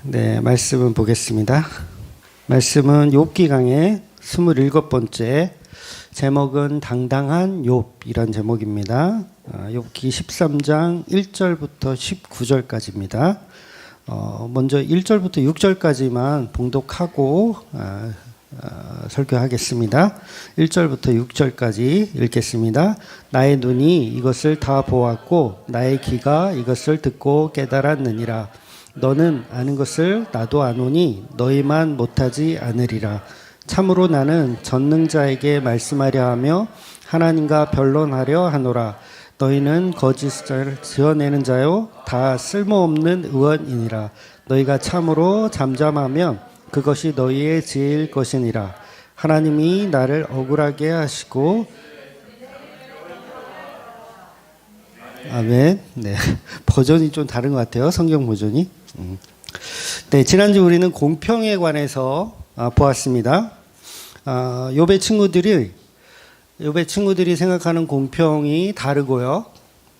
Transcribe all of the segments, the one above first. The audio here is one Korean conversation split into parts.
네, 말씀은 보겠습니다. 말씀은 욥기 강의 27번째, 제목은 당당한 욥이란 제목입니다. 욥기 13장 1절부터 19절까지입니다. 먼저 1절부터 6절까지만 봉독하고 설교하겠습니다. 1절부터 6절까지 읽겠습니다. 나의 눈이 이것을 다 보았고 나의 귀가 이것을 듣고 깨달았느니라. 너는 아는 것을 나도 아노니 너희만 못하지 않으리라. 참으로 나는 전능자에게 말씀하려 하며 하나님과 변론하려 하노라. 너희는 거짓을 지어내는 자요 다 쓸모없는 의원이니라. 너희가 참으로 잠잠하면 그것이 너희의 지혜일 것이니라. 하나님이 나를 억울하게 하시고 아멘. 네, 버전이 좀 다른 것 같아요. 성경 버전이. 네, 지난주 우리는 공평에 관해서 보았습니다. 욥의 친구들이 생각하는 공평이 다르고요.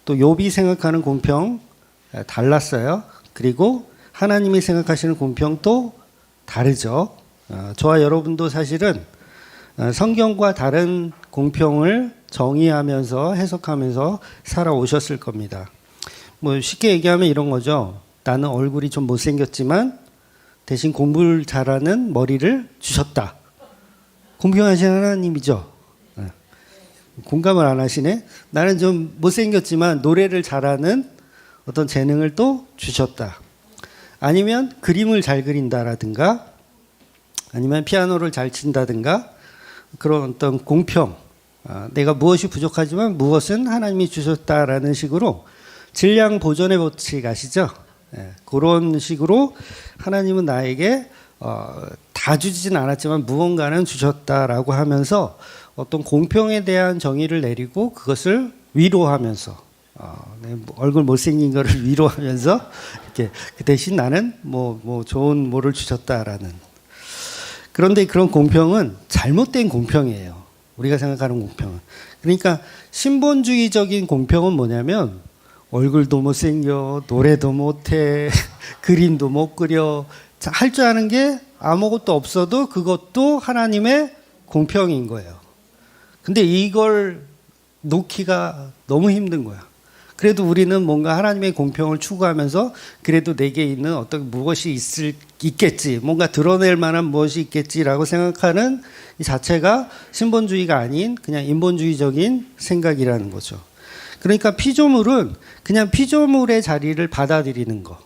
또 욥이 생각하는 공평 달랐어요. 그리고 하나님이 생각하시는 공평도 다르죠. 저와 여러분도 사실은 성경과 다른 공평을 정의하면서 해석하면서 살아오셨을 겁니다. 뭐 쉽게 얘기하면 이런 거죠. 나는 얼굴이 좀 못생겼지만 대신 공부를 잘하는 머리를 주셨다. 공평하신 하나님이죠. 공감을 안 하시네. 나는 좀 못생겼지만 노래를 잘하는 어떤 재능을 또 주셨다. 아니면 그림을 잘 그린다라든가 아니면 피아노를 잘 친다든가 그런 어떤 공평, 내가 무엇이 부족하지만 무엇은 하나님이 주셨다라는 식으로 질량 보존의 법칙 아시죠? 그런 식으로 하나님은 나에게 다 주지는 않았지만 무언가는 주셨다라고 하면서 어떤 공평에 대한 정의를 내리고 그것을 위로하면서 얼굴 못생긴 거를 위로하면서 이렇게 그 대신 나는 뭐 좋은 뭐를 주셨다라는. 그런데 그런 공평은 잘못된 공평이에요. 우리가 생각하는 공평은. 그러니까 신본주의적인 공평은 뭐냐면 얼굴도 못생겨, 노래도 못해, 그림도 못 그려, 할 줄 아는 게 아무것도 없어도 그것도 하나님의 공평인 거예요. 근데 이걸 놓기가 너무 힘든 거야. 그래도 우리는 뭔가 하나님의 공평을 추구하면서 그래도 내게 있는 어떤 무엇이 있겠지, 뭔가 드러낼 만한 무엇이 있겠지라고 생각하는 이 자체가 신본주의가 아닌 그냥 인본주의적인 생각이라는 거죠. 그러니까 피조물은 그냥 피조물의 자리를 받아들이는 거.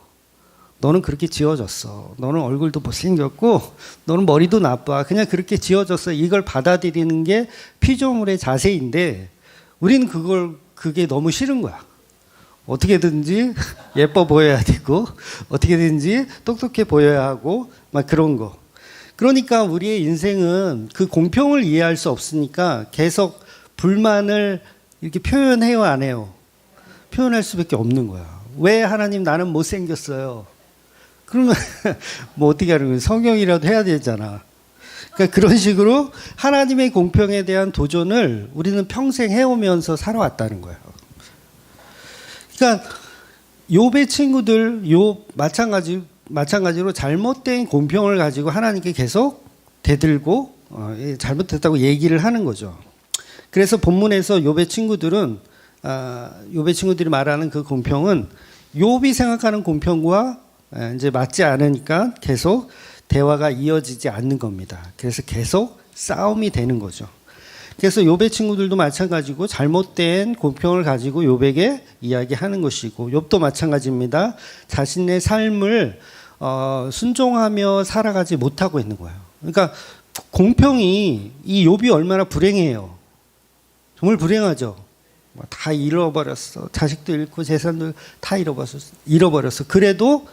너는 그렇게 지어졌어. 너는 얼굴도 못생겼고 너는 머리도 나빠. 그냥 그렇게 지어졌어. 이걸 받아들이는 게 피조물의 자세인데 우리는 그게 너무 싫은 거야. 어떻게든지 예뻐 보여야 되고 어떻게든지 똑똑해 보여야 하고 막 그런 거. 그러니까 우리의 인생은 그 공평을 이해할 수 없으니까 계속 불만을 이렇게 표현해요, 안 해요? 표현할 수밖에 없는 거야. 왜 하나님 나는 못생겼어요? 그러면 뭐 어떻게 하는 거야? 성경이라도 해야 되잖아. 그러니까 그런 식으로 하나님의 공평에 대한 도전을 우리는 평생 해오면서 살아왔다는 거예요. 그러니까 욥의 친구들, 욥 마찬가지로 잘못된 공평을 가지고 하나님께 계속 대들고 잘못됐다고 얘기를 하는 거죠. 그래서 본문에서 욥의 친구들이 말하는 그 공평은 욥이 생각하는 공평과 이제 맞지 않으니까 계속 대화가 이어지지 않는 겁니다. 그래서 계속 싸움이 되는 거죠. 그래서 욥의 친구들도 마찬가지고 잘못된 공평을 가지고 욥에게 이야기하는 것이고 욥도 마찬가지입니다. 자신의 삶을 순종하며 살아가지 못하고 있는 거예요. 그러니까 공평이 이 욥이 얼마나 불행해요. 정말 불행하죠. 다 잃어버렸어. 자식도 잃고 재산도 다 잃어버렸어. 그래도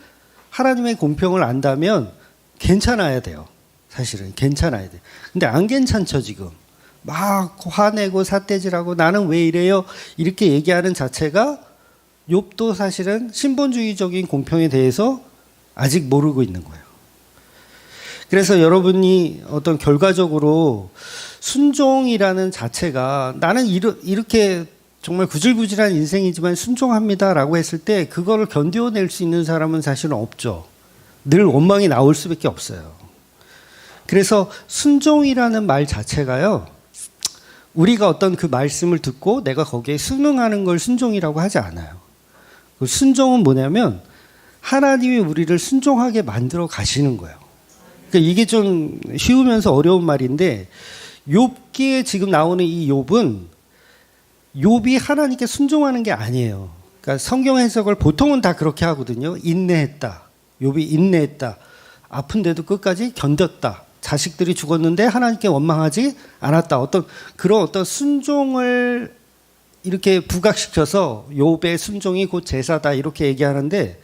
하나님의 공평을 안다면 괜찮아야 돼요. 사실은 괜찮아야 돼. 근데 안 괜찮죠 지금. 막 화내고 삿대질하고 나는 왜 이래요? 이렇게 얘기하는 자체가 욥도 사실은 신본주의적인 공평에 대해서 아직 모르고 있는 거예요. 그래서 여러분이 어떤 결과적으로 순종이라는 자체가 나는 이렇게 정말 구질구질한 인생이지만 순종합니다라고 했을 때 그거를 견뎌낼 수 있는 사람은 사실은 없죠. 늘 원망이 나올 수밖에 없어요. 그래서 순종이라는 말 자체가요, 우리가 어떤 그 말씀을 듣고 내가 거기에 순응하는 걸 순종이라고 하지 않아요. 그 순종은 뭐냐면 하나님이 우리를 순종하게 만들어 가시는 거예요. 그러니까 이게 좀 쉬우면서 어려운 말인데, 욥기에 지금 나오는 이 욥은 욥이 하나님께 순종하는 게 아니에요. 그러니까 성경 해석을 보통은 다 그렇게 하거든요. 인내했다. 욥이 인내했다. 아픈데도 끝까지 견뎠다. 자식들이 죽었는데 하나님께 원망하지 않았다. 그런 순종을 이렇게 부각시켜서 욥의 순종이 곧 제사다 이렇게 얘기하는데,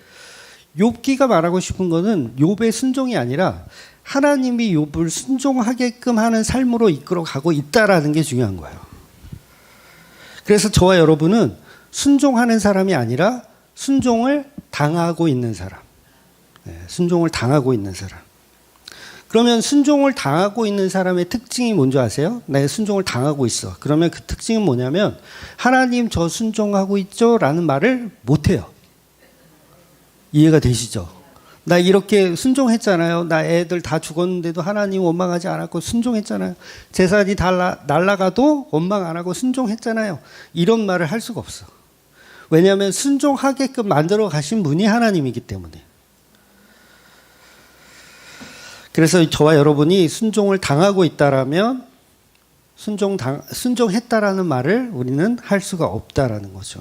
욥기가 말하고 싶은 거는 욥의 순종이 아니라 하나님이 욥을 순종하게끔 하는 삶으로 이끌어 가고 있다라는 게 중요한 거예요. 그래서 저와 여러분은 순종하는 사람이 아니라 순종을 당하고 있는 사람. 순종을 당하고 있는 사람. 그러면 순종을 당하고 있는 사람의 특징이 뭔지 아세요? 내 순종을 당하고 있어. 그러면 그 특징은 뭐냐면 하나님 저 순종하고 있죠? 라는 말을 못해요. 이해가 되시죠? 나 이렇게 순종했잖아요. 나 애들 다 죽었는데도 하나님 원망하지 않았고 순종했잖아요. 재산이 다 날아가도 원망 안 하고 순종했잖아요. 이런 말을 할 수가 없어. 왜냐하면 순종하게끔 만들어 가신 분이 하나님이기 때문에. 그래서 저와 여러분이 순종을 당하고 있다라면 순종했다라는 말을 우리는 할 수가 없다라는 거죠.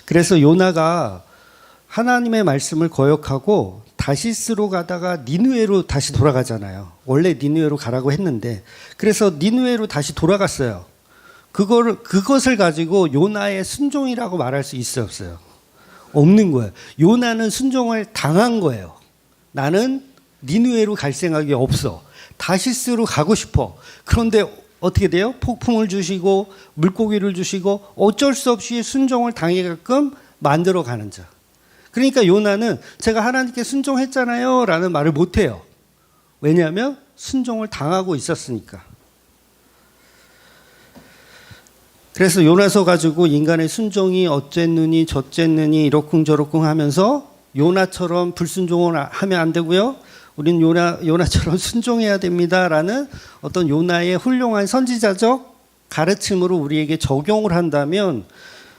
그래서 요나가 하나님의 말씀을 거역하고 다시스로 가다가 니느웨로 다시 돌아가잖아요. 원래 니느웨로 가라고 했는데, 그래서 니느웨로 다시 돌아갔어요. 그것을 가지고 요나의 순종이라고 말할 수 있어요, 없어요? 없는 거예요. 요나는 순종을 당한 거예요. 나는 니느웨로 갈 생각이 없어. 다시스로 가고 싶어. 그런데 어떻게 돼요? 폭풍을 주시고 물고기를 주시고 어쩔 수 없이 순종을 당하게끔 만들어 가는 자. 그러니까 요나는 제가 하나님께 순종했잖아요 라는 말을 못해요. 왜냐하면 순종을 당하고 있었으니까. 그래서 요나서 가지고 인간의 순종이 어쨌느니 저쨌느니 이러쿵저러쿵 하면서 요나처럼 불순종을 하면 안 되고요. 우린 요나처럼 순종해야 됩니다라는 어떤 요나의 훌륭한 선지자적 가르침으로 우리에게 적용을 한다면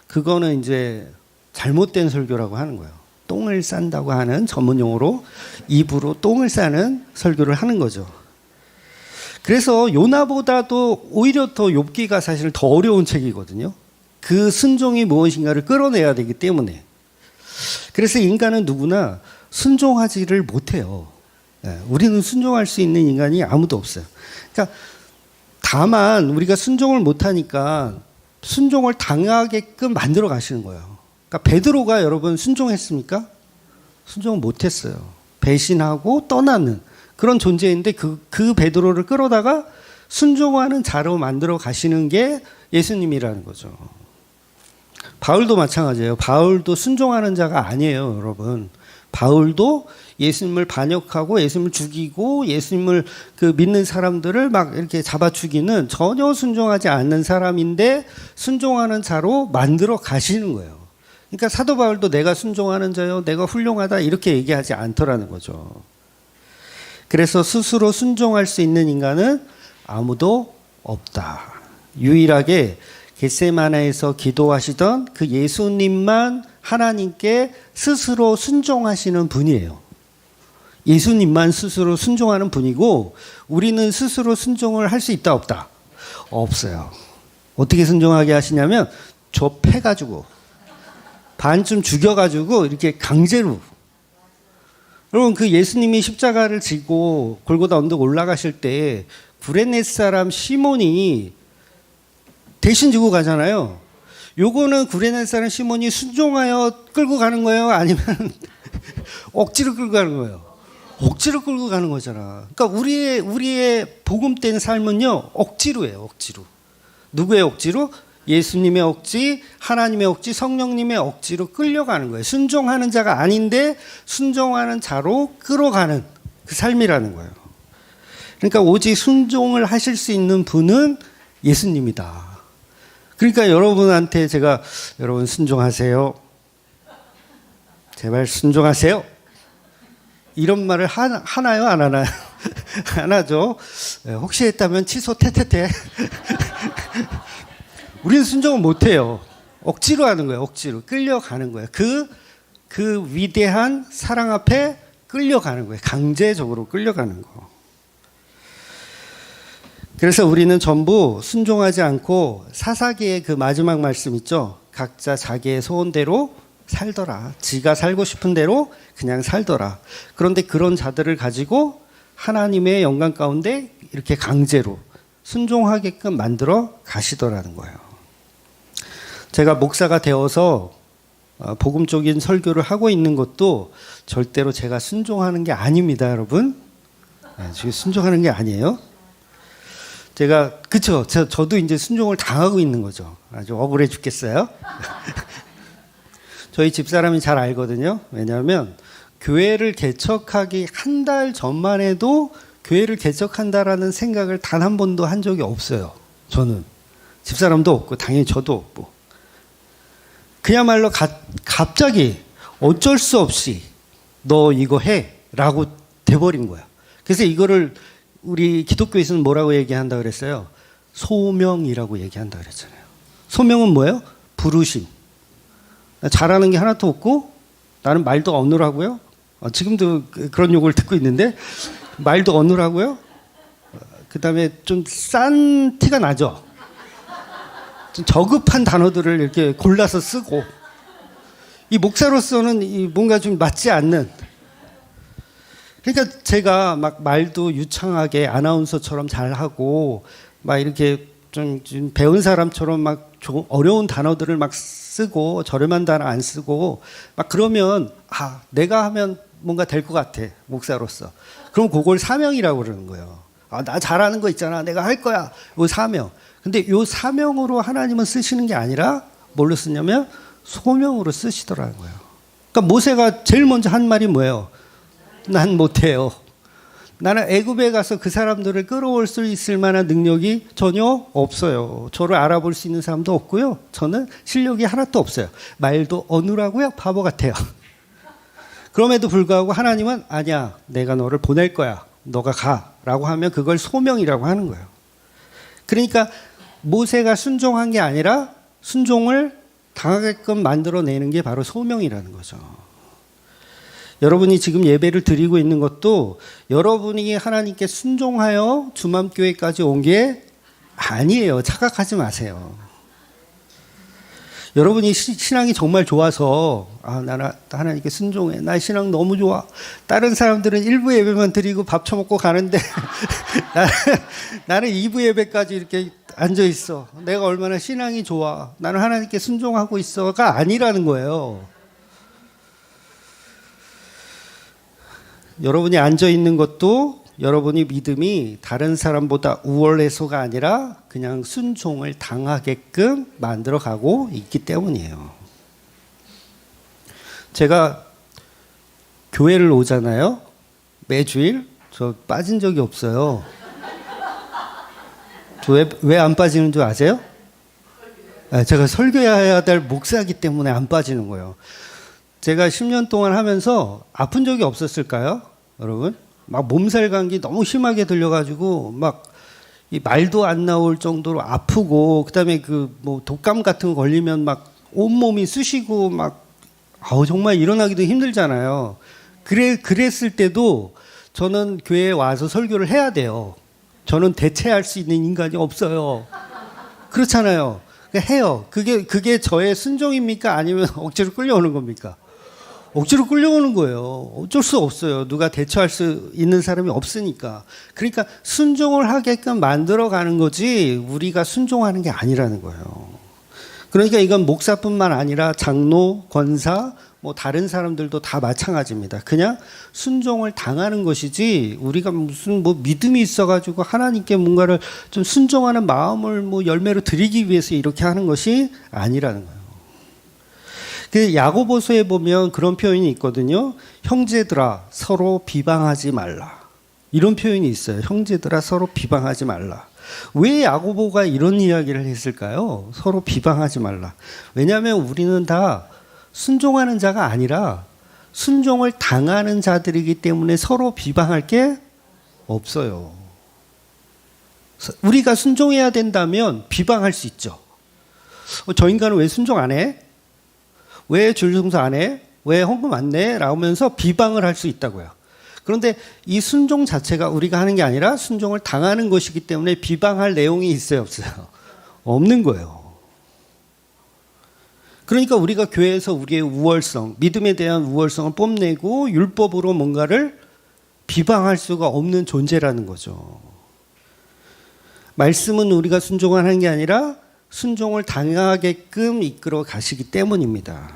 그거는 이제 잘못된 설교라고 하는 거예요. 똥을 싼다고 하는 전문 용어로 입으로 똥을 싸는 설교를 하는 거죠. 그래서 요나보다도 오히려 더 욥기가 사실 더 어려운 책이거든요. 그 순종이 무엇인가를 끌어내야 되기 때문에. 그래서 인간은 누구나 순종하지를 못해요. 우리는 순종할 수 있는 인간이 아무도 없어요. 그러니까 다만 우리가 순종을 못하니까 순종을 당하게끔 만들어 가시는 거예요. 그러니까 베드로가 여러분 순종했습니까? 순종을 못했어요. 배신하고 떠나는 그런 존재인데 그 베드로를 끌어다가 순종하는 자로 만들어 가시는 게 예수님이라는 거죠. 바울도 마찬가지예요. 바울도 순종하는 자가 아니에요, 여러분. 바울도 예수님을 반역하고 예수님을 죽이고 예수님을 믿는 사람들을 막 이렇게 잡아 죽이는 전혀 순종하지 않는 사람인데 순종하는 자로 만들어 가시는 거예요. 그러니까 사도 바울도 내가 순종하는 자요, 내가 훌륭하다 이렇게 얘기하지 않더라는 거죠. 그래서 스스로 순종할 수 있는 인간은 아무도 없다. 유일하게 겟세마네에서 기도하시던 그 예수님만 하나님께 스스로 순종하시는 분이에요. 예수님만 스스로 순종하는 분이고 우리는 스스로 순종을 할 수 있다 없다? 없어요. 어떻게 순종하게 하시냐면 저 패가지고 반쯤 죽여가지고 이렇게 강제로. 여러분 그 예수님이 십자가를 지고 골고다 언덕 올라가실 때 구레네 사람 시몬이 대신 지고 가잖아요. 요거는 구레네 사람 시몬이 순종하여 끌고 가는 거예요? 아니면 억지로 끌고 가는 거예요? 억지로 끌고 가는 거잖아. 그러니까 우리의 복음된 삶은요, 억지로예요, 억지로. 누구의 억지로? 예수님의 억지, 하나님의 억지, 성령님의 억지로 끌려가는 거예요. 순종하는 자가 아닌데 순종하는 자로 끌어가는 그 삶이라는 거예요. 그러니까 오직 순종을 하실 수 있는 분은 예수님이다. 그러니까 여러분한테 제가 여러분 순종하세요. 제발 순종하세요. 이런 말을 하나요? 안 하나요? 안 하죠. 혹시 했다면 취소 태태태. 우리는 순종을 못해요. 억지로 하는 거예요. 억지로. 끌려가는 거예요. 그 위대한 사랑 앞에 끌려가는 거예요. 강제적으로 끌려가는 거. 그래서 우리는 전부 순종하지 않고 사사기의 그 마지막 말씀 있죠. 각자 자기의 소원대로 살더라. 지가 살고 싶은 대로 그냥 살더라. 그런데 그런 자들을 가지고 하나님의 영광 가운데 이렇게 강제로 순종하게끔 만들어 가시더라는 거예요. 제가 목사가 되어서 복음적인 설교를 하고 있는 것도 절대로 제가 순종하는 게 아닙니다, 여러분. 지금 순종하는 게 아니에요. 그쵸. 저도 이제 순종을 당하고 있는 거죠. 아주 억울해 죽겠어요. 저희 집사람이 잘 알거든요. 왜냐하면 교회를 개척하기 한 달 전만 해도 교회를 개척한다라는 생각을 단 한 번도 한 적이 없어요. 저는. 집사람도 없고 당연히 저도 없고. 그야말로 갑자기 어쩔 수 없이 너 이거 해 라고 돼버린 거야. 그래서 이거를 우리 기독교에서는 뭐라고 얘기한다 그랬어요? 소명이라고 얘기한다 그랬잖아요. 소명은 뭐예요? 부르심. 잘하는 게 하나도 없고 나는 말도 어눌하고요. 지금도 그런 욕을 듣고 있는데 말도 어눌하고요. 그 다음에 좀 싼 티가 나죠. 좀 저급한 단어들을 이렇게 골라서 쓰고 이 목사로서는 뭔가 좀 맞지 않는. 그러니까 제가 막 말도 유창하게 아나운서처럼 잘하고 막 이렇게 좀 배운 사람처럼 막 어려운 단어들을 막 쓰고 저렴한 단어 안 쓰고 막 그러면 내가 하면 뭔가 될 것 같아, 목사로서. 그럼 그걸 사명이라고 그러는 거예요. 나 잘하는 거 있잖아, 내가 할 거야. 이 사명. 근데 이 사명으로 하나님은 쓰시는 게 아니라 뭘로 쓰냐면 소명으로 쓰시더라는 거예요. 그러니까 모세가 제일 먼저 한 말이 뭐예요? 난 못해요. 나는 애굽에 가서 그 사람들을 끌어올 수 있을 만한 능력이 전혀 없어요. 저를 알아볼 수 있는 사람도 없고요. 저는 실력이 하나도 없어요. 말도 어눌하고요. 바보 같아요. 그럼에도 불구하고 하나님은 아니야. 내가 너를 보낼 거야. 너가 가. 라고 하면 그걸 소명이라고 하는 거예요. 그러니까 모세가 순종한 게 아니라 순종을 당하게끔 만들어내는 게 바로 소명이라는 거죠. 여러분이 지금 예배를 드리고 있는 것도 여러분이 하나님께 순종하여 주맘교회까지 온 게 아니에요. 착각하지 마세요. 여러분이 신앙이 정말 좋아서 나는 하나님께 순종해. 나 신앙 너무 좋아. 다른 사람들은 1부 예배만 드리고 밥 처먹고 가는데 나는 2부 예배까지 이렇게 앉아 있어. 내가 얼마나 신앙이 좋아. 나는 하나님께 순종하고 있어가 아니라는 거예요. 여러분이 앉아 있는 것도 여러분이 믿음이 다른 사람보다 우월해서가 아니라 그냥 순종을 당하게끔 만들어가고 있기 때문이에요. 제가 교회를 오잖아요. 매주일. 저 빠진 적이 없어요. 저 왜 안 빠지는 줄 아세요? 제가 설교해야 될 목사이기 때문에 안 빠지는 거예요. 제가 10년 동안 하면서 아픈 적이 없었을까요? 여러분? 막 몸살 감기 너무 심하게 들려가지고 막 이 말도 안 나올 정도로 아프고 그다음에 독감 같은 거 걸리면 막 온몸이 쑤시고 막 정말 일어나기도 힘들잖아요. 그랬을 때도 저는 교회에 와서 설교를 해야 돼요. 저는 대체할 수 있는 인간이 없어요. 그렇잖아요. 해요. 그게 저의 순종입니까? 아니면 억지로 끌려오는 겁니까? 억지로 끌려오는 거예요. 어쩔 수 없어요. 누가 대처할 수 있는 사람이 없으니까. 그러니까 순종을 하게끔 만들어가는 거지 우리가 순종하는 게 아니라는 거예요. 그러니까 이건 목사뿐만 아니라 장로, 권사, 다른 사람들도 다 마찬가지입니다. 그냥 순종을 당하는 것이지 우리가 무슨 믿음이 있어가지고 하나님께 뭔가를 좀 순종하는 마음을 열매로 드리기 위해서 이렇게 하는 것이 아니라는 거예요. 그 야고보서에 보면 그런 표현이 있거든요. 형제들아 서로 비방하지 말라. 이런 표현이 있어요. 형제들아 서로 비방하지 말라. 왜 야고보가 이런 이야기를 했을까요? 서로 비방하지 말라. 왜냐하면 우리는 다 순종하는 자가 아니라 순종을 당하는 자들이기 때문에 서로 비방할 게 없어요. 우리가 순종해야 된다면 비방할 수 있죠. 저 인간은 왜 순종 안 해? 왜 줄성서 안 해? 왜 헌금 안 내? 라면서 비방을 할 수 있다고요. 그런데 이 순종 자체가 우리가 하는 게 아니라 순종을 당하는 것이기 때문에 비방할 내용이 있어요, 없어요? 없는 거예요. 그러니까 우리가 교회에서 우리의 우월성, 믿음에 대한 우월성을 뽐내고 율법으로 뭔가를 비방할 수가 없는 존재라는 거죠. 말씀은 우리가 순종하는 게 아니라 순종을 당하게끔 이끌어 가시기 때문입니다.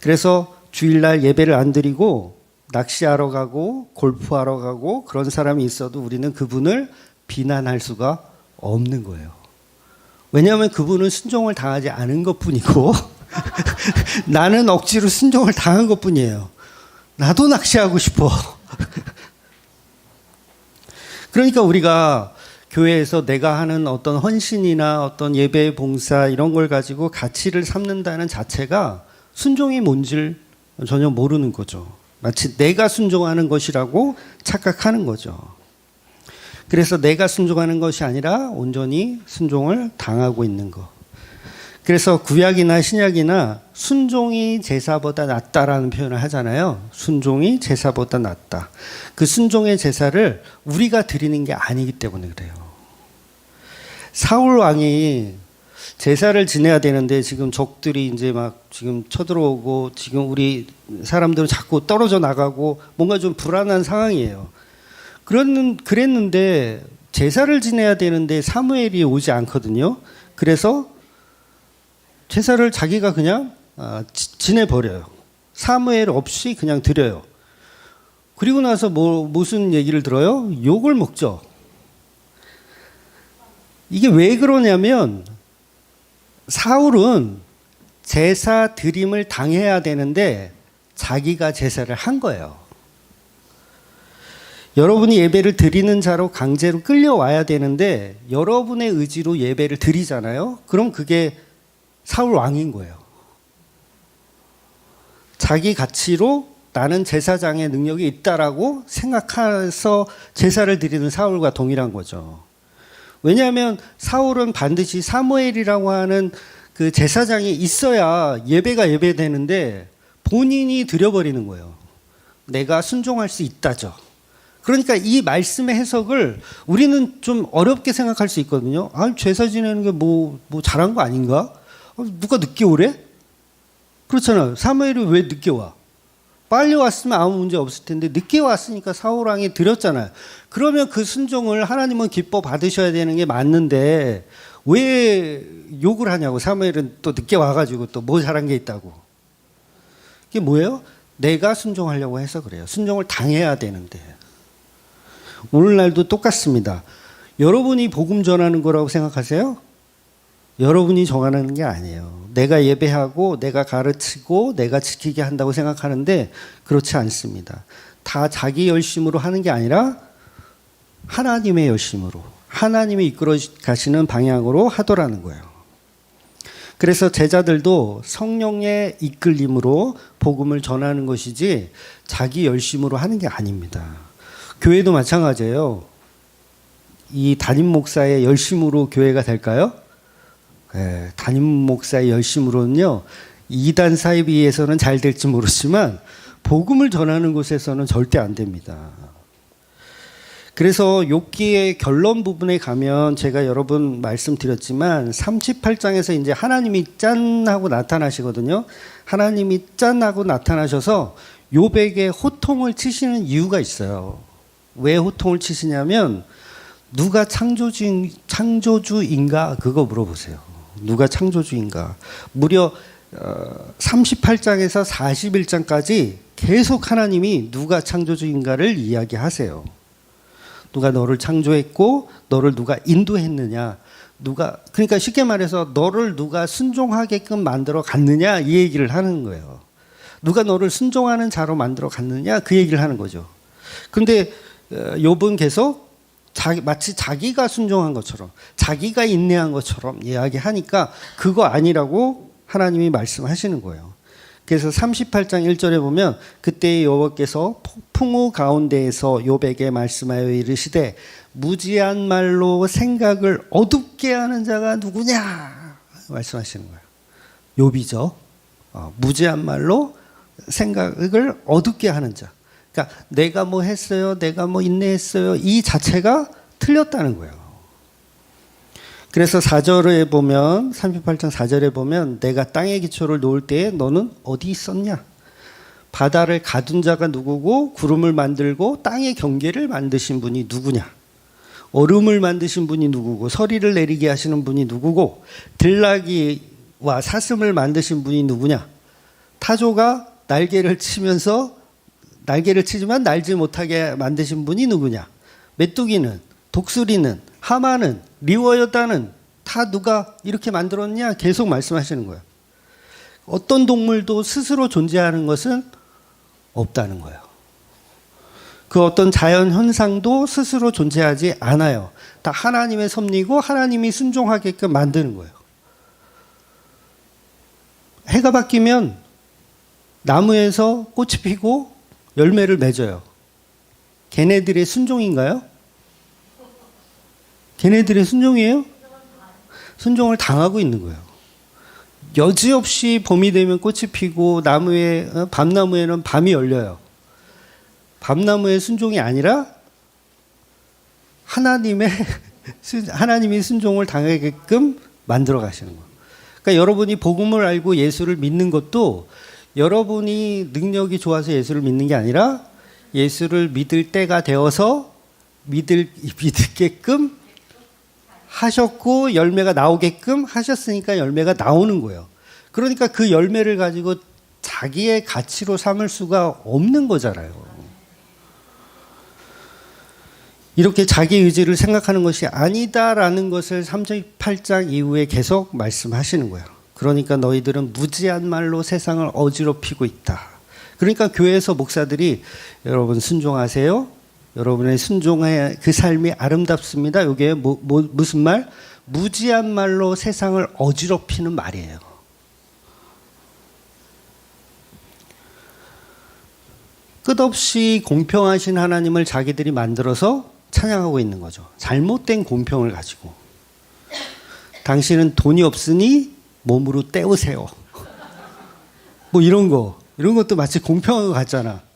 그래서 주일날 예배를 안 드리고 낚시하러 가고 골프하러 가고 그런 사람이 있어도 우리는 그분을 비난할 수가 없는 거예요. 왜냐하면 그분은 순종을 당하지 않은 것뿐이고 나는 억지로 순종을 당한 것뿐이에요. 나도 낚시하고 싶어. 그러니까 우리가 교회에서 내가 하는 어떤 헌신이나 어떤 예배 봉사 이런 걸 가지고 가치를 삼는다는 자체가 순종이 뭔지를 전혀 모르는 거죠. 마치 내가 순종하는 것이라고 착각하는 거죠. 그래서 내가 순종하는 것이 아니라 온전히 순종을 당하고 있는 것. 그래서 구약이나 신약이나 순종이 제사보다 낫다라는 표현을 하잖아요. 순종이 제사보다 낫다. 그 순종의 제사를 우리가 드리는 게 아니기 때문에 그래요. 사울 왕이 제사를 지내야 되는데 지금 적들이 이제 막 지금 쳐들어오고 지금 우리 사람들은 자꾸 떨어져 나가고 뭔가 좀 불안한 상황이에요. 그랬는데 제사를 지내야 되는데 사무엘이 오지 않거든요. 그래서 제사를 자기가 그냥 지내버려요. 사무엘 없이 그냥 드려요. 그리고 나서 무슨 얘기를 들어요? 욕을 먹죠. 이게 왜 그러냐면 사울은 제사 드림을 당해야 되는데 자기가 제사를 한 거예요. 여러분이 예배를 드리는 자로 강제로 끌려와야 되는데 여러분의 의지로 예배를 드리잖아요. 그럼 그게 사울 왕인 거예요. 자기 가치로 나는 제사장의 능력이 있다라고 생각해서 제사를 드리는 사울과 동일한 거죠. 왜냐하면 사울은 반드시 사무엘이라고 하는 그 제사장이 있어야 예배가 예배되는데 본인이 드려버리는 거예요. 내가 순종할 수 있다죠. 그러니까 이 말씀의 해석을 우리는 좀 어렵게 생각할 수 있거든요. 제사 지내는 게 뭐 잘한 거 아닌가? 누가 늦게 오래? 그렇잖아요. 사무엘이 왜 늦게 와? 빨리 왔으면 아무 문제 없을 텐데 늦게 왔으니까 사울 왕이 드렸잖아요. 그러면 그 순종을 하나님은 기뻐 받으셔야 되는 게 맞는데 왜 욕을 하냐고. 사무엘은 또 늦게 와가지고 또 뭐 잘한 게 있다고. 이게 뭐예요? 내가 순종하려고 해서 그래요. 순종을 당해야 되는데. 오늘날도 똑같습니다. 여러분이 복음 전하는 거라고 생각하세요? 여러분이 정하는 게 아니에요. 내가 예배하고 내가 가르치고 내가 지키게 한다고 생각하는데 그렇지 않습니다. 다 자기 열심으로 하는 게 아니라 하나님의 열심으로, 하나님이 이끌어 가시는 방향으로 하더라는 거예요. 그래서 제자들도 성령의 이끌림으로 복음을 전하는 것이지 자기 열심으로 하는 게 아닙니다. 교회도 마찬가지예요. 이 담임 목사의 열심으로 교회가 될까요? 네, 담임 목사의 열심으로는요, 이단 사이비에서는 잘 될지 모르지만 복음을 전하는 곳에서는 절대 안 됩니다. 그래서 욥기의 결론 부분에 가면 제가 여러 번 말씀드렸지만 38장에서 이제 하나님이 짠 하고 나타나시거든요. 하나님이 짠 하고 나타나셔서 욥에게 호통을 치시는 이유가 있어요. 왜 호통을 치시냐면 누가 창조주인가 그거 물어보세요. 누가 창조주인가. 무려 38장에서 41장까지 계속 하나님이 누가 창조주인가를 이야기하세요. 누가 너를 창조했고 너를 누가 인도했느냐. 그러니까 쉽게 말해서 너를 누가 순종하게끔 만들어 갔느냐 이 얘기를 하는 거예요. 누가 너를 순종하는 자로 만들어 갔느냐 그 얘기를 하는 거죠. 그런데 욥은 계속 마치 자기가 순종한 것처럼 자기가 인내한 것처럼 이야기하니까 그거 아니라고 하나님이 말씀하시는 거예요. 그래서 38장 1절에 보면 그때 여호와께서 풍우 가운데에서 욥에게 말씀하여 이르시되 무지한 말로 생각을 어둡게 하는 자가 누구냐 말씀하시는 거예요. 욥이죠. 무지한 말로 생각을 어둡게 하는 자. 그러니까 내가 뭐 했어요, 내가 뭐 인내했어요, 이 자체가 틀렸다는 거예요. 그래서 4절에 보면 38장 4절에 보면 내가 땅의 기초를 놓을 때에 너는 어디 있었냐? 바다를 가둔 자가 누구고 구름을 만들고 땅의 경계를 만드신 분이 누구냐? 얼음을 만드신 분이 누구고 서리를 내리게 하시는 분이 누구고 들나귀와 사슴을 만드신 분이 누구냐? 타조가 날개를 치면서 날개를 치지만 날지 못하게 만드신 분이 누구냐? 메뚜기는, 독수리는, 하마는, 리워여단은 다 누가 이렇게 만들었냐? 계속 말씀하시는 거예요. 어떤 동물도 스스로 존재하는 것은 없다는 거예요. 그 어떤 자연 현상도 스스로 존재하지 않아요. 다 하나님의 섭리고 하나님이 순종하게끔 만드는 거예요. 해가 바뀌면 나무에서 꽃이 피고 열매를 맺어요. 걔네들의 순종인가요? 걔네들의 순종이에요? 순종을 당하고 있는 거예요. 여지없이 봄이 되면 꽃이 피고 밤나무에는 밤이 열려요. 밤나무의 순종이 아니라 하나님이 순종을 당하게끔 만들어 가시는 거예요. 그러니까 여러분이 복음을 알고 예수를 믿는 것도 여러분이 능력이 좋아서 예수를 믿는 게 아니라 예수를 믿을 때가 되어서 믿게끔 하셨고 열매가 나오게끔 하셨으니까 열매가 나오는 거예요. 그러니까 그 열매를 가지고 자기의 가치로 삼을 수가 없는 거잖아요. 이렇게 자기 의지를 생각하는 것이 아니다라는 것을 38장 이후에 계속 말씀하시는 거예요. 그러니까 너희들은 무지한 말로 세상을 어지럽히고 있다. 그러니까 교회에서 목사들이 여러분 순종하세요. 여러분의 순종의 그 삶이 아름답습니다. 이게 무슨 말? 무지한 말로 세상을 어지럽히는 말이에요. 끝없이 공평하신 하나님을 자기들이 만들어서 찬양하고 있는 거죠. 잘못된 공평을 가지고. 당신은 돈이 없으니 몸으로 때우세요. 뭐 이런 것도 마치 공평한 것 같잖아.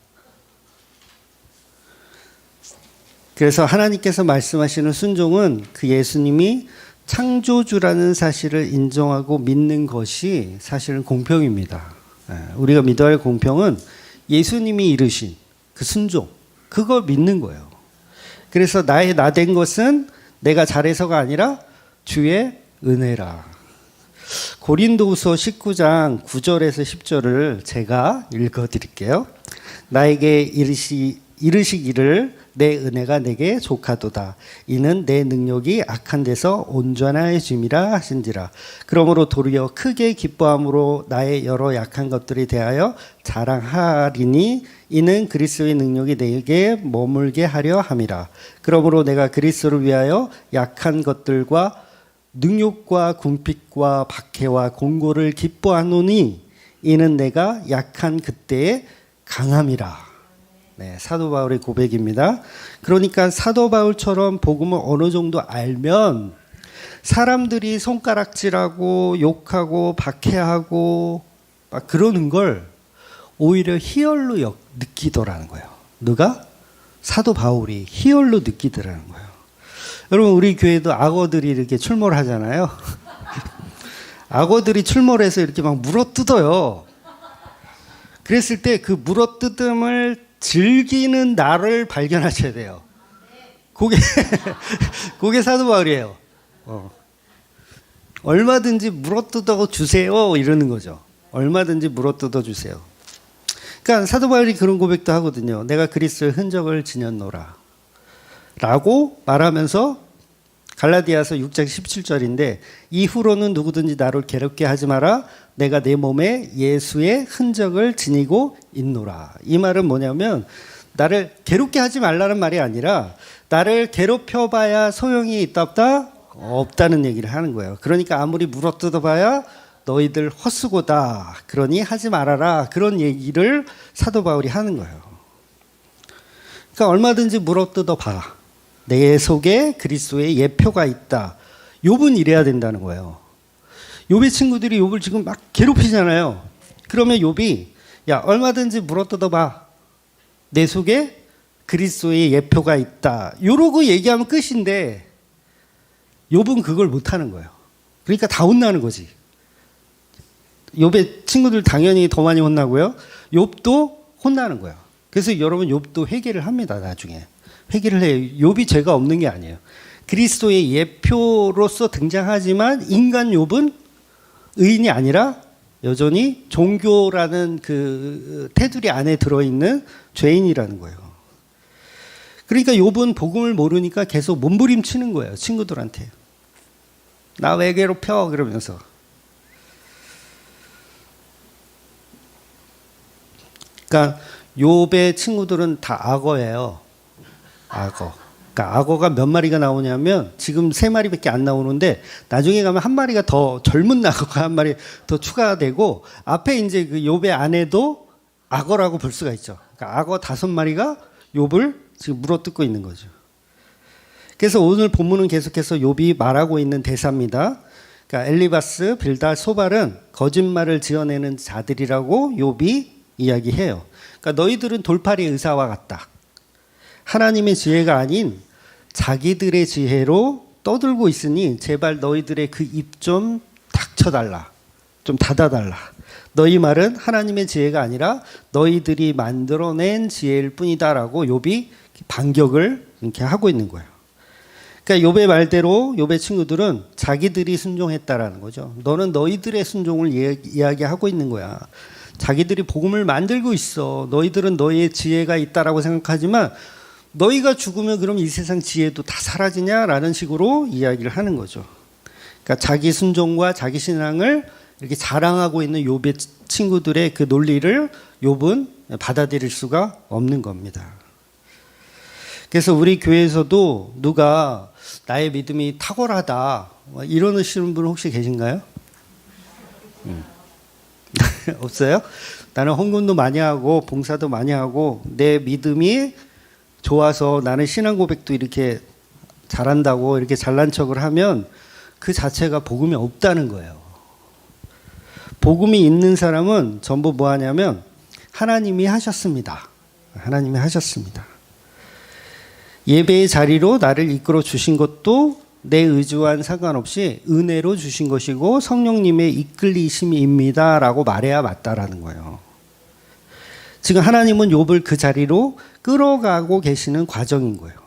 그래서 하나님께서 말씀하시는 순종은 그 예수님이 창조주라는 사실을 인정하고 믿는 것이 사실은 공평입니다. 우리가 믿어야 할 공평은 예수님이 이루신 그 순종, 그걸 믿는 거예요. 그래서 나의 나된 것은 내가 잘해서가 아니라 주의 은혜라. 고린도후서 19장 9절에서 10절을 제가 읽어드릴게요. 나에게 이르시기를 내 은혜가 내게 족하도다. 이는 내 능력이 악한 데서 온전하여짐이라 하신지라. 그러므로 도리어 크게 기뻐함으로 나의 여러 약한 것들에 대하여 자랑하리니 이는 그리스도의 능력이 내게 머물게 하려 함이라. 그러므로 내가 그리스도를 위하여 약한 것들과 능욕과 궁핍과 박해와 공고를 기뻐하노니 이는 내가 약한 그때에 강함이라. 네, 사도 바울의 고백입니다. 그러니까 사도 바울처럼 복음을 어느 정도 알면 사람들이 손가락질하고 욕하고 박해하고 막 그러는 걸 오히려 희열로 느끼더라는 거예요. 누가? 사도 바울이 희열로 느끼더라는 거예요. 여러분 우리 교회도 악어들이 이렇게 출몰 하잖아요. 악어들이 출몰해서 이렇게 막 물어뜯어요. 그랬을 때 그 물어뜯음을 즐기는 나를 발견하셔야 돼요. 그게 사도 바울이에요. 얼마든지 물어뜯어 주세요 이러는 거죠. 얼마든지 물어뜯어 주세요. 그러니까 사도 바울이 그런 고백도 하거든요. 내가 그리스도의 흔적을 지녔노라 라고 말하면서 갈라디아서 6장 17절인데 이후로는 누구든지 나를 괴롭게 하지 마라. 내가 내 몸에 예수의 흔적을 지니고 있노라. 이 말은 뭐냐면 나를 괴롭게 하지 말라는 말이 아니라 나를 괴롭혀봐야 소용이 있다 없다는 얘기를 하는 거예요. 그러니까 아무리 물어뜯어봐야 너희들 헛수고다. 그러니 하지 말아라. 그런 얘기를 사도 바울이 하는 거예요. 그러니까 얼마든지 물어뜯어 봐. 내 속에 그리스도의 예표가 있다. 욥은 이래야 된다는 거예요. 욥의 친구들이 욥을 지금 막 괴롭히잖아요. 그러면 욥이 야 얼마든지 물어뜯어 봐. 내 속에 그리스도의 예표가 있다. 요러고 얘기하면 끝인데 욥은 그걸 못하는 거예요. 그러니까 다 혼나는 거지. 욥의 친구들 당연히 더 많이 혼나고요. 욥도 혼나는 거예요. 그래서 여러분 욥도 회개를 합니다. 나중에. 회개를 해요. 욥이 죄가 없는 게 아니에요. 그리스도의 예표로서 등장하지만 인간 욥은 의인이 아니라 여전히 종교라는 그 테두리 안에 들어있는 죄인이라는 거예요. 그러니까 욥은 복음을 모르니까 계속 몸부림치는 거예요. 친구들한테. 나 왜 괴롭혀? 그러면서. 그러니까 욥의 친구들은 다 악어예요. 악어. 그러니까 악어가 몇 마리가 나오냐면 지금 3마리밖에 안 나오는데 나중에 가면 한 마리가 더 젊은 악어가 한 마리 더 추가되고 앞에 이제 그 욥의 아내도 악어라고 볼 수가 있죠. 그러니까 악어 5마리가 욥을 지금 물어뜯고 있는 거죠. 그래서 오늘 본문은 계속해서 욥이 말하고 있는 대사입니다. 그러니까 엘리바스, 빌달, 소발은 거짓말을 지어내는 자들이라고 욥이 이야기해요. 그러니까 너희들은 돌팔이 의사와 같다. 하나님의 지혜가 아닌 자기들의 지혜로 떠들고 있으니 제발 너희들의 그 입 좀 닥쳐달라. 좀 닫아달라. 너희 말은 하나님의 지혜가 아니라 너희들이 만들어낸 지혜일 뿐이다라고 욥이 반격을 이렇게 하고 있는 거예요. 그러니까 욥의 말대로 욥의 친구들은 자기들이 순종했다라는 거죠. 너는 너희들의 순종을 이야기하고 있는 거야. 자기들이 복음을 만들고 있어. 너희들은 너희의 지혜가 있다라고 생각하지만 너희가 죽으면 그럼 이 세상 지혜도 다 사라지냐라는 식으로 이야기를 하는 거죠. 그러니까 자기 순종과 자기 신앙을 이렇게 자랑하고 있는 욥의 친구들의 그 논리를 욥은 받아들일 수가 없는 겁니다. 그래서 우리 교회에서도 누가 나의 믿음이 탁월하다 이러시는 분 혹시 계신가요? 없어요? 나는 헌금도 많이 하고 봉사도 많이 하고 내 믿음이 좋아서 나는 신앙 고백도 이렇게 잘한다고 이렇게 잘난 척을 하면 그 자체가 복음이 없다는 거예요. 복음이 있는 사람은 전부 뭐 하냐면 하나님이 하셨습니다. 하나님이 하셨습니다. 예배의 자리로 나를 이끌어 주신 것도 내 의지와는 상관없이 은혜로 주신 것이고 성령님의 이끌리심입니다 라고 말해야 맞다라는 거예요. 지금 하나님은 욥을 그 자리로 끌어가고 계시는 과정인 거예요.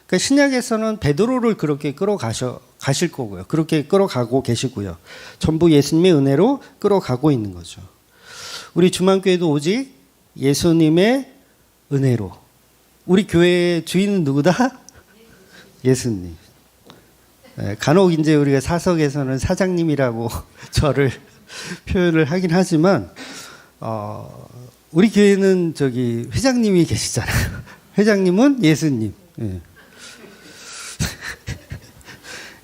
그러니까 신약에서는 베드로를 그렇게 가실 거고요. 그렇게 끌어가고 계시고요. 전부 예수님의 은혜로 끌어가고 있는 거죠. 우리 주만교회도 오직 예수님의 은혜로. 우리 교회의 주인은 누구다? 예수님. 간혹 이제 우리가 사석에서는 사장님이라고 저를 표현을 하긴 하지만, 우리 교회는 저기 회장님이 계시잖아요. 회장님은 예수님. 예.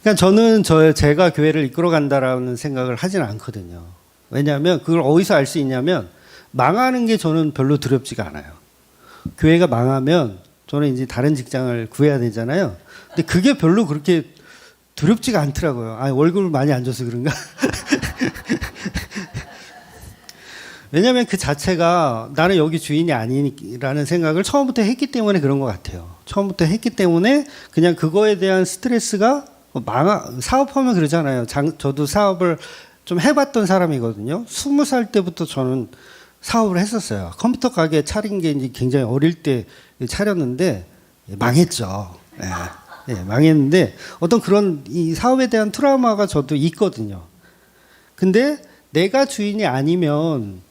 그러니까 저는 제가 교회를 이끌어 간다라는 생각을 하지는 않거든요. 왜냐하면 그걸 어디서 알 수 있냐면 망하는 게 저는 별로 두렵지가 않아요. 교회가 망하면 저는 이제 다른 직장을 구해야 되잖아요. 근데 그게 별로 그렇게 두렵지가 않더라고요. 아, 월급을 많이 안 줘서 그런가? 왜냐하면 그 자체가 나는 여기 주인이 아니라는 생각을 처음부터 했기 때문에 그런 것 같아요. 처음부터 했기 때문에 그냥 그거에 대한 스트레스가 사업하면 그러잖아요. 저도 사업을 좀 해봤던 사람이거든요. 20살 때부터 저는 사업을 했었어요. 컴퓨터 가게 차린 게 이제 굉장히 어릴 때 차렸는데 망했죠. 예, 망했는데 어떤 그런 이 사업에 대한 트라우마가 저도 있거든요. 근데 내가 주인이 아니면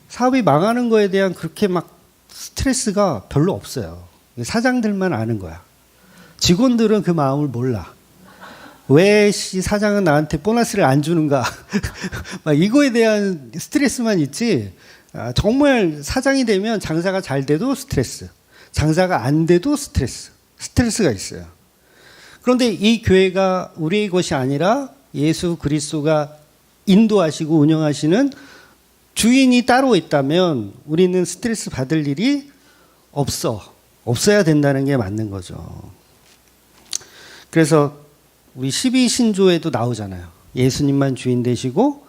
사업이 망하는 거에 대한 그렇게 막 스트레스가 별로 없어요. 사장들만 아는 거야. 직원들은 그 마음을 몰라. 왜 사장은 나한테 보너스를 안 주는가? 막 이거에 대한 스트레스만 있지. 정말 사장이 되면 장사가 잘 돼도 스트레스, 장사가 안 돼도 스트레스가 있어요. 그런데 이 교회가 우리의 것이 아니라 예수 그리스도가 인도하시고 운영하시는 주인이 따로 있다면 우리는 스트레스 받을 일이 없어야 된다는 게 맞는 거죠. 그래서 우리 12신조에도 나오잖아요. 예수님만 주인 되시고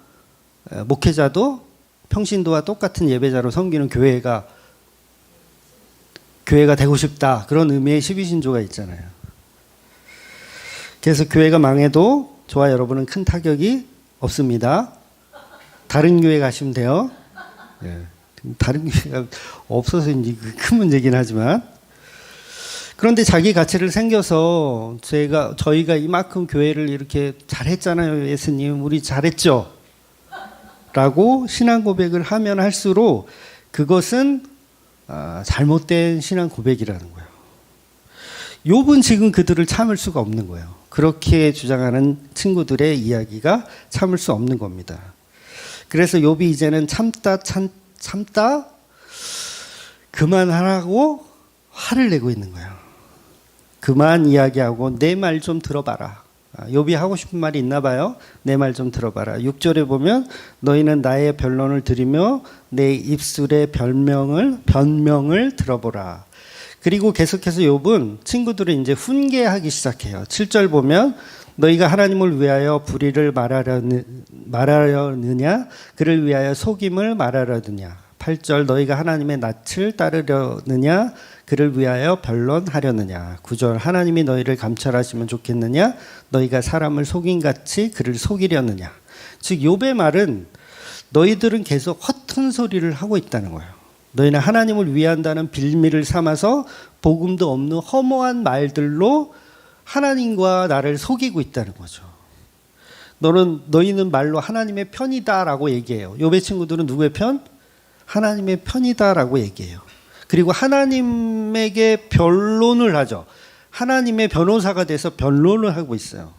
목회자도 평신도와 똑같은 예배자로 섬기는 교회가 되고 싶다. 그런 의미의 12신조가 있잖아요. 그래서 교회가 망해도 저와 여러분은 큰 타격이 없습니다. 다른 교회 가시면 돼요. 네. 다른 교회가 없어서 이제 큰 문제긴 하지만, 그런데 자기 가치를 생겨서 저희가 이만큼 교회를 이렇게 잘했잖아요. 예수님, 우리 잘했죠? 라고 신앙 고백을 하면 할수록 그것은 잘못된 신앙 고백이라는 거예요. 욥은 지금 그들을 참을 수가 없는 거예요. 그렇게 주장하는 친구들의 이야기가 참을 수 없는 겁니다. 그래서 욥이 이제는 참다 그만하라고 화를 내고 있는 거예요. 그만 이야기하고 내 말 좀 들어봐라. 욥이 하고 싶은 말이 있나 봐요. 내 말 좀 들어봐라. 6절에 보면 너희는 나의 변론을 들으며 내 입술의 변명을 들어보라. 그리고 계속해서 욥은 친구들을 이제 훈계하기 시작해요. 7절 보면 너희가 하나님을 위하여 불의를 말하려느냐 그를 위하여 속임을 말하려느냐. 8절 너희가 하나님의 낯을 따르려느냐 그를 위하여 변론하려느냐. 9절 하나님이 너희를 감찰하시면 좋겠느냐 너희가 사람을 속임같이 그를 속이려느냐. 즉 욥의 말은 너희들은 계속 허튼 소리를 하고 있다는 거예요. 너희는 하나님을 위한다는 빌미를 삼아서 복음도 없는 허무한 말들로 하나님과 나를 속이고 있다는 거죠. 너희는 말로 하나님의 편이다라고 얘기해요. 욥의 친구들은 누구의 편? 하나님의 편이다라고 얘기해요. 그리고 하나님에게 변론을 하죠. 하나님의 변호사가 돼서 변론을 하고 있어요.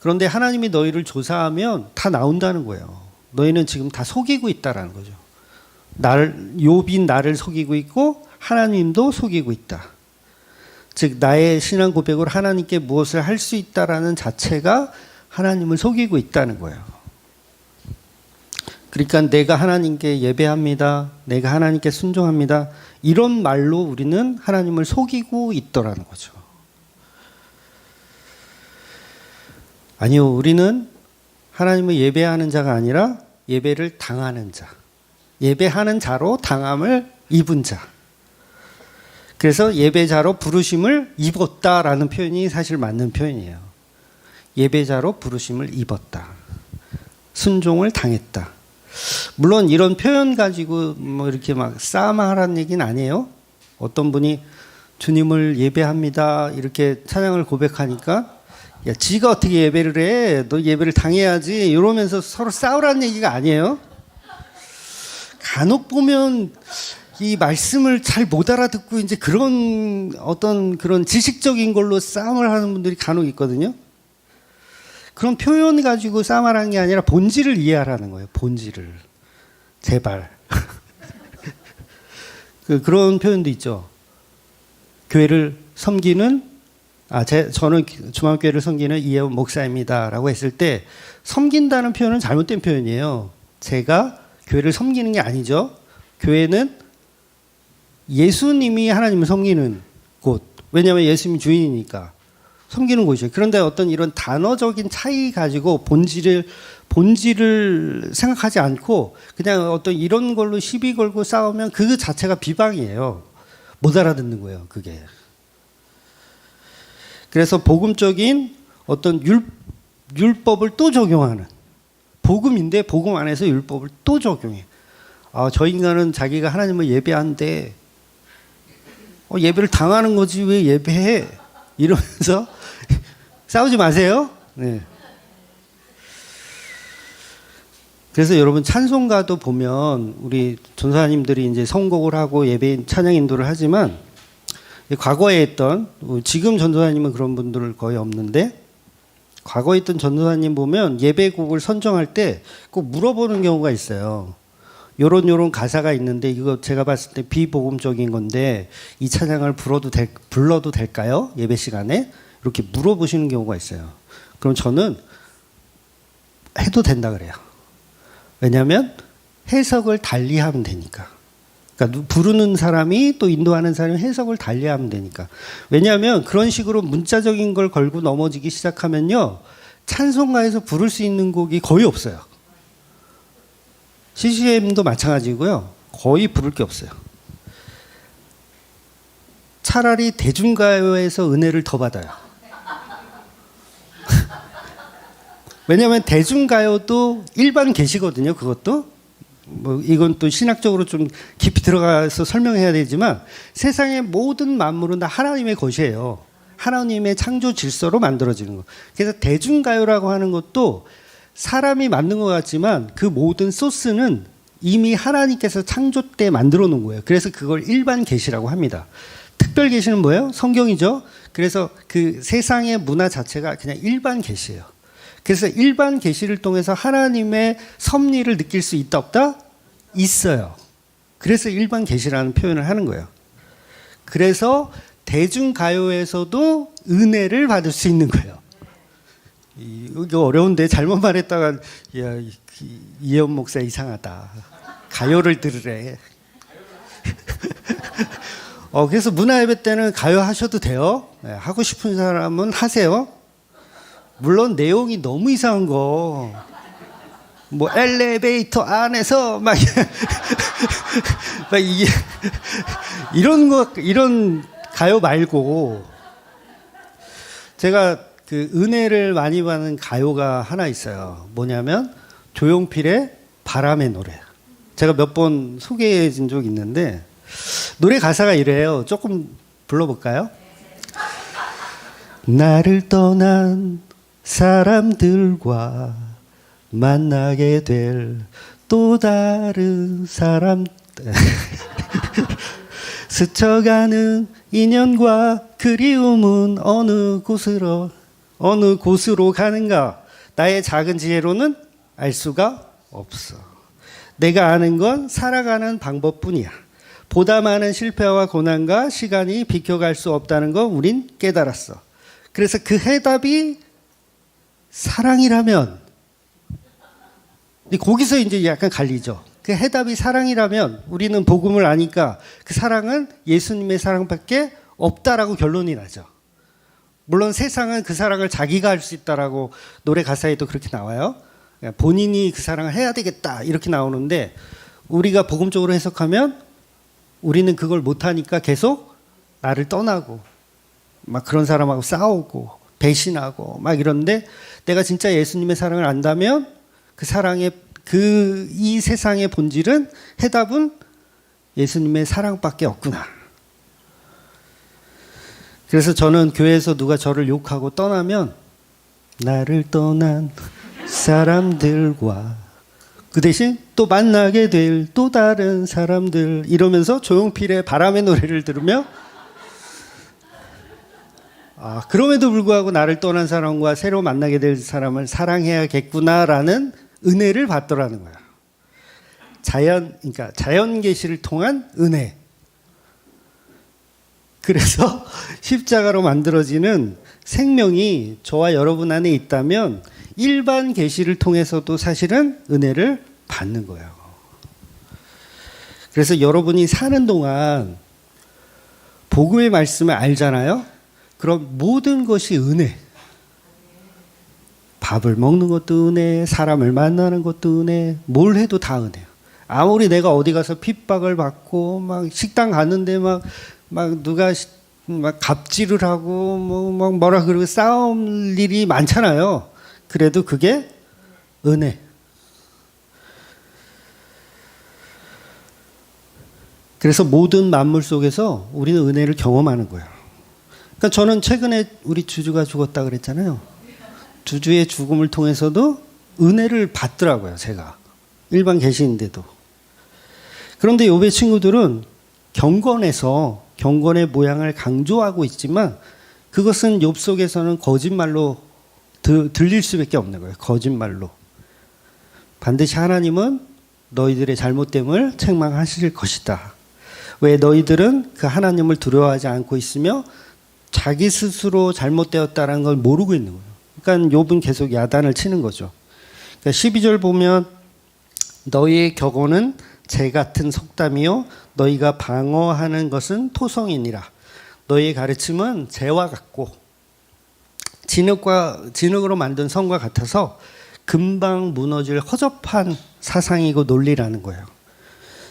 그런데 하나님이 너희를 조사하면 다 나온다는 거예요. 너희는 지금 다 속이고 있다라는 거죠. 욥인 나를 속이고 있고 하나님도 속이고 있다. 즉 나의 신앙 고백으로 하나님께 무엇을 할 수 있다라는 자체가 하나님을 속이고 있다는 거예요. 그러니까 내가 하나님께 예배합니다. 내가 하나님께 순종합니다. 이런 말로 우리는 하나님을 속이고 있더라는 거죠. 아니요, 우리는 하나님을 예배하는 자가 아니라 예배를 당하는 자. 예배하는 자로 당함을 입은 자. 그래서 예배자로 부르심을 입었다라는 표현이 사실 맞는 표현이에요. 예배자로 부르심을 입었다. 순종을 당했다. 물론 이런 표현 가지고 뭐 이렇게 막 싸움하라는 얘기는 아니에요. 어떤 분이 주님을 예배합니다 이렇게 찬양을 고백하니까 야 지가 어떻게 예배를 해? 너 예배를 당해야지 이러면서 서로 싸우라는 얘기가 아니에요. 간혹 보면 이 말씀을 잘 못 알아듣고 이제 그런 지식적인 걸로 싸움을 하는 분들이 간혹 있거든요. 그런 표현 가지고 싸움하라는 게 아니라 본질을 이해하라는 거예요. 본질을. 제발. 그런 표현도 있죠. 교회를 섬기는 저는 중앙교회를 섬기는 이혜원 목사입니다라고 했을 때 섬긴다는 표현은 잘못된 표현이에요. 제가 교회를 섬기는 게 아니죠. 교회는 예수님이 하나님을 섬기는 곳. 왜냐하면 예수님이 주인이니까 섬기는 곳이죠. 그런데 어떤 이런 단어적인 차이 가지고 본질을 생각하지 않고 그냥 어떤 이런 걸로 시비 걸고 싸우면 그 자체가 비방이에요. 못 알아듣는 거예요, 그게. 그래서 복음적인 어떤 율법을 또 적용하는 복음인데 복음 안에서 율법을 또 적용해. 저 인간은 자기가 하나님을 예배하는데 예배를 당하는 거지 왜 예배해? 이러면서 싸우지 마세요. 네. 그래서 여러분 찬송가도 보면 우리 전사님들이 이제 선곡을 하고 예배 찬양 인도를 하지만 과거에 했던 지금 전도사님은 그런 분들 거의 없는데 과거에 있던 전도사님 보면 예배곡을 선정할 때 꼭 물어보는 경우가 있어요. 요런 가사가 있는데 이거 제가 봤을 때 비복음적인 건데 이 찬양을 불러도 될까요? 예배 시간에? 이렇게 물어보시는 경우가 있어요. 그럼 저는 해도 된다 그래요. 왜냐하면 해석을 달리하면 되니까. 그러니까 부르는 사람이 또 인도하는 사람이 해석을 달리하면 되니까. 왜냐하면 그런 식으로 문자적인 걸 걸고 넘어지기 시작하면요, 찬송가에서 부를 수 있는 곡이 거의 없어요. CCM도 마찬가지고요. 거의 부를 게 없어요. 차라리 대중가요에서 은혜를 더 받아요. 왜냐하면 대중가요도 일반 계시거든요. 그것도 뭐 이건 또 신학적으로 좀 깊이 들어가서 설명해야 되지만, 세상의 모든 만물은 다 하나님의 것이에요. 하나님의 창조 질서로 만들어지는 거. 그래서 대중가요라고 하는 것도 사람이 만든 것 같지만 그 모든 소스는 이미 하나님께서 창조 때 만들어 놓은 거예요. 그래서 그걸 일반 계시라고 합니다. 특별 계시는 뭐예요? 성경이죠. 그래서 그 세상의 문화 자체가 그냥 일반 계시예요. 그래서 일반 계시를 통해서 하나님의 섭리를 느낄 수 있다 없다? 있어요. 그래서 일반 계시라는 표현을 하는 거예요. 그래서 대중가요에서도 은혜를 받을 수 있는 거예요. 이거 어려운데 잘못 말했다가 야, 이혜원 목사 이상하다. 가요를 들으래. 그래서 문화예배 때는 가요 하셔도 돼요. 네, 하고 싶은 사람은 하세요. 물론 내용이 너무 이상한 거, 뭐 엘리베이터 안에서 막 이런 가요 말고, 제가 그 은혜를 많이 받는 가요가 하나 있어요. 뭐냐면 조용필의 바람의 노래. 제가 몇 번 소개해 준 적이 있는데, 노래 가사가 이래요. 조금 불러볼까요? 나를 떠난 사람들과 만나게 될 또 다른 사람 스쳐가는 인연과 그리움은 어느 곳으로 가는가? 나의 작은 지혜로는 알 수가 없어. 내가 아는 건 살아가는 방법뿐이야. 보다 많은 실패와 고난과 시간이 비켜갈 수 없다는 거 우린 깨달았어. 그래서 그 해답이 사랑이라면, 거기서 이제 약간 갈리죠. 그 해답이 사랑이라면 우리는 복음을 아니까 그 사랑은 예수님의 사랑밖에 없다라고 결론이 나죠. 물론 세상은 그 사랑을 자기가 할 수 있다라고 노래 가사에도 그렇게 나와요. 본인이 그 사랑을 해야 되겠다 이렇게 나오는데, 우리가 복음적으로 해석하면 우리는 그걸 못하니까 계속 나를 떠나고 막 그런 사람하고 싸우고 배신하고 막 이런데, 내가 진짜 예수님의 사랑을 안다면 그 사랑의 이 세상의 본질은, 해답은 예수님의 사랑밖에 없구나. 그래서 저는 교회에서 누가 저를 욕하고 떠나면, 나를 떠난 사람들과 그 대신 또 만나게 될 또 다른 사람들, 이러면서 조용필의 바람의 노래를 들으며, 그럼에도 불구하고 나를 떠난 사람과 새로 만나게 될 사람을 사랑해야겠구나라는 은혜를 받더라는 거야. 그러니까 자연 계시를 통한 은혜. 그래서 십자가로 만들어지는 생명이 저와 여러분 안에 있다면 일반 계시를 통해서도 사실은 은혜를 받는 거예요. 그래서 여러분이 사는 동안 복음의 말씀을 알잖아요. 그럼 모든 것이 은혜. 밥을 먹는 것도 은혜, 사람을 만나는 것도 은혜, 뭘 해도 다 은혜예요. 아무리 내가 어디 가서 핍박을 받고 막 식당 갔는데 막 누가 막 갑질을 하고 막 뭐라 그러고 싸울 일이 많잖아요. 그래도 그게 은혜. 그래서 모든 만물 속에서 우리는 은혜를 경험하는 거예요. 그러니까 저는 최근에 우리 주주가 죽었다 그랬잖아요. 주주의 죽음을 통해서도 은혜를 받더라고요, 제가. 일반 계시인데도. 그런데 욥의 친구들은 경건의 모양을 강조하고 있지만, 그것은 욥 속에서는 거짓말로 들릴 수밖에 없는 거예요. 거짓말로. 반드시 하나님은 너희들의 잘못됨을 책망하실 것이다. 왜 너희들은 그 하나님을 두려워하지 않고 있으며 자기 스스로 잘못되었다는 걸 모르고 있는 거예요. 그러니까 욥은 계속 야단을 치는 거죠. 12절 보면 너희의 격언은 재 같은 속담이요 너희가 방어하는 것은 토성이니라. 너희의 가르침은 재와 같고 진흙으로 만든 성과 같아서 금방 무너질 허접한 사상이고 논리라는 거예요.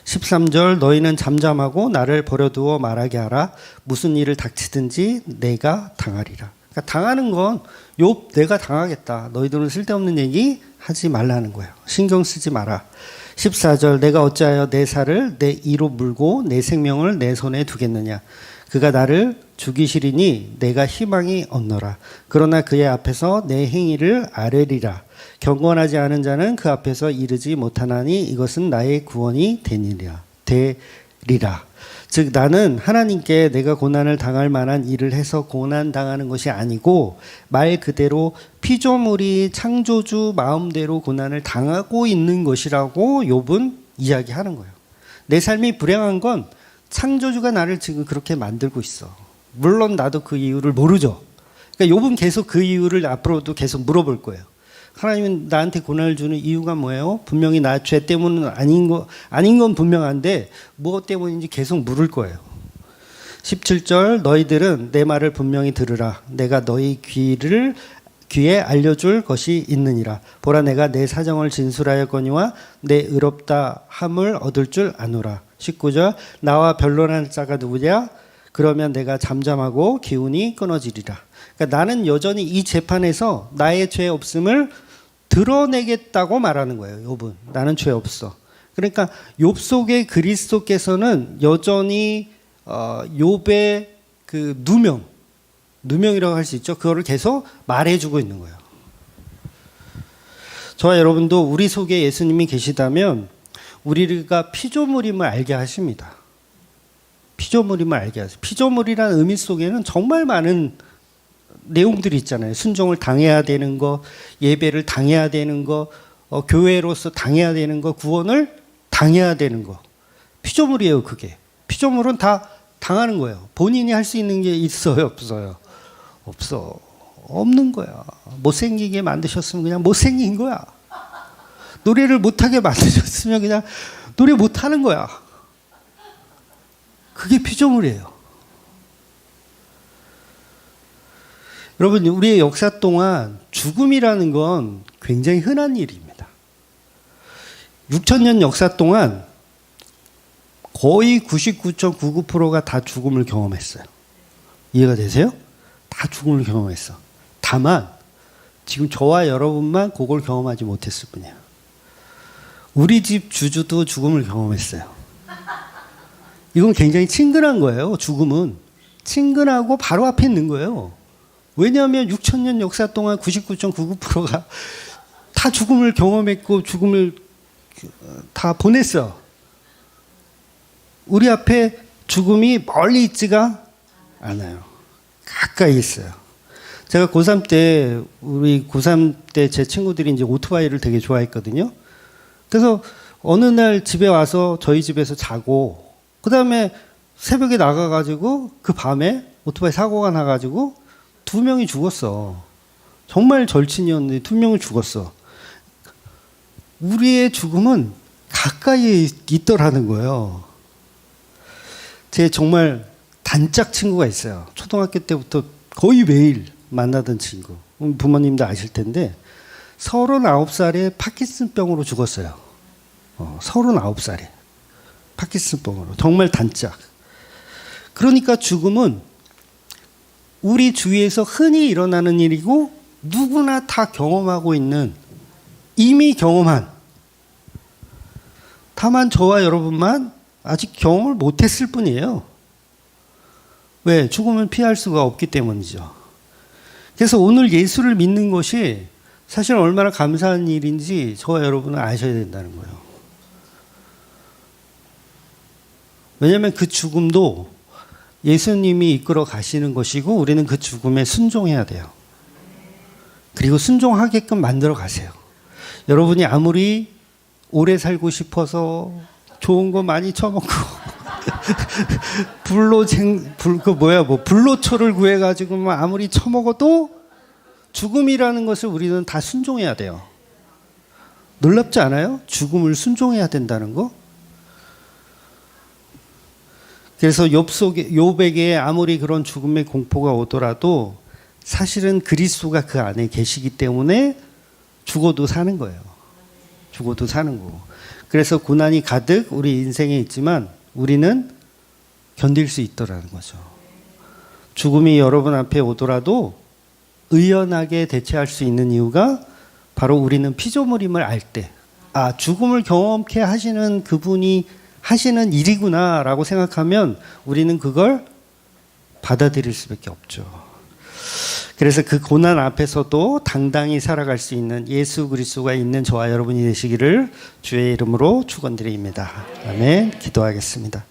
13절 너희는 잠잠하고 나를 버려두어 말하게 하라. 무슨 일을 닥치든지 내가 당하리라. 그러니까 당하는 건 욥 내가 당하겠다. 너희들은 쓸데없는 얘기 하지 말라는 거예요. 신경 쓰지 마라. 14절 내가 어찌하여 내 살을 내 이로 물고 내 생명을 내 손에 두겠느냐. 그가 나를 죽이시리니 내가 희망이 없노라. 그러나 그의 앞에서 내 행위를 아뢰리라. 경건하지 않은 자는 그 앞에서 이르지 못하나니 이것은 나의 구원이 되리라. 즉 나는 하나님께 내가 고난을 당할 만한 일을 해서 고난 당하는 것이 아니고 말 그대로 피조물이 창조주 마음대로 고난을 당하고 있는 것이라고 욥은 이야기하는 거예요. 내 삶이 불행한 건 창조주가 나를 지금 그렇게 만들고 있어. 물론 나도 그 이유를 모르죠. 그러니까 욥은 계속 그 이유를 앞으로도 계속 물어볼 거예요. 하나님은 나한테 고난을 주는 이유가 뭐예요? 분명히 나 죄 때문은 아닌 건 분명한데 무엇 때문인지 계속 물을 거예요. 17절 너희들은 내 말을 분명히 들으라. 내가 너희 귀에 알려줄 것이 있느니라. 보라 내가 내 사정을 진술하였거니와 내 의롭다 함을 얻을 줄 아노라. 19절 나와 변론할 자가 누구냐? 그러면 내가 잠잠하고 기운이 끊어지리라. 그러니까 나는 여전히 이 재판에서 나의 죄 없음을 드러내겠다고 말하는 거예요. 욥은 나는 죄 없어. 그러니까 욥 속에 그리스도께서는 여전히 욥의 그 누명이라고 할 수 있죠. 그거를 계속 말해주고 있는 거예요. 저와 여러분도 우리 속에 예수님이 계시다면 우리가 피조물임을 알게 하십니다. 피조물임을 알게 하세요. 피조물이라는 의미 속에는 정말 많은 내용들이 있잖아요. 순종을 당해야 되는 거, 예배를 당해야 되는 거, 교회로서 당해야 되는 거, 구원을 당해야 되는 거. 피조물이에요, 그게. 피조물은 다 당하는 거예요. 본인이 할 수 있는 게 있어요, 없어요? 없어. 없는 거야. 못생기게 만드셨으면 그냥 못생긴 거야. 노래를 못하게 만드셨으면 그냥 노래 못하는 거야. 그게 피조물이에요. 여러분, 우리의 역사 동안 죽음이라는 건 굉장히 흔한 일입니다. 6,000년 역사 동안 거의 99.99%가 다 죽음을 경험했어요. 이해가 되세요? 다 죽음을 경험했어. 다만 지금 저와 여러분만 그걸 경험하지 못했을 뿐이야. 우리 집 주주도 죽음을 경험했어요. 이건 굉장히 친근한 거예요. 죽음은 친근하고 바로 앞에 있는 거예요. 왜냐하면 6,000년 역사 동안 99.99%가 다 죽음을 경험했고 죽음을 다 보냈어. 우리 앞에 죽음이 멀리 있지가 않아요. 가까이 있어요. 제가 고3 때, 우리 고3 때 제 친구들이 이제 오토바이를 되게 좋아했거든요. 그래서 어느 날 집에 와서 저희 집에서 자고, 그 다음에 새벽에 나가가지고 그 밤에 오토바이 사고가 나가지고 2명이 죽었어. 정말 절친이었는데 2명이 죽었어. 우리의 죽음은 가까이에 있더라는 거예요. 제 정말 단짝 친구가 있어요. 초등학교 때부터 거의 매일 만나던 친구. 부모님도 아실 텐데 39살에 파킨슨병으로 죽었어요. 39살에 파킨슨병으로. 정말 단짝. 그러니까 죽음은 우리 주위에서 흔히 일어나는 일이고 누구나 다 경험하고 있는, 이미 경험한, 다만 저와 여러분만 아직 경험을 못했을 뿐이에요. 왜? 죽음을 피할 수가 없기 때문이죠. 그래서 오늘 예수를 믿는 것이 사실 얼마나 감사한 일인지 저와 여러분은 아셔야 된다는 거예요. 왜냐하면 그 죽음도 예수님이 이끌어 가시는 것이고 우리는 그 죽음에 순종해야 돼요. 그리고 순종하게끔 만들어 가세요. 여러분이 아무리 오래 살고 싶어서 좋은 거 많이 처먹고 불로초를 구해가지고 아무리 처먹어도 죽음이라는 것을 우리는 다 순종해야 돼요. 놀랍지 않아요? 죽음을 순종해야 된다는 거? 그래서 욥에게 아무리 그런 죽음의 공포가 오더라도 사실은 그리스도가 그 안에 계시기 때문에 죽어도 사는 거예요. 죽어도 사는 거고. 그래서 고난이 가득 우리 인생에 있지만 우리는 견딜 수 있더라는 거죠. 죽음이 여러분 앞에 오더라도 의연하게 대처할 수 있는 이유가 바로 우리는 피조물임을 알 때, 아, 죽음을 경험케 하시는 그분이 하시는 일이구나라고 생각하면 우리는 그걸 받아들일 수밖에 없죠. 그래서 그 고난 앞에서도 당당히 살아갈 수 있는 예수 그리스도가 있는 저와 여러분이 되시기를 주의 이름으로 축원드립니다. 아멘. 기도하겠습니다.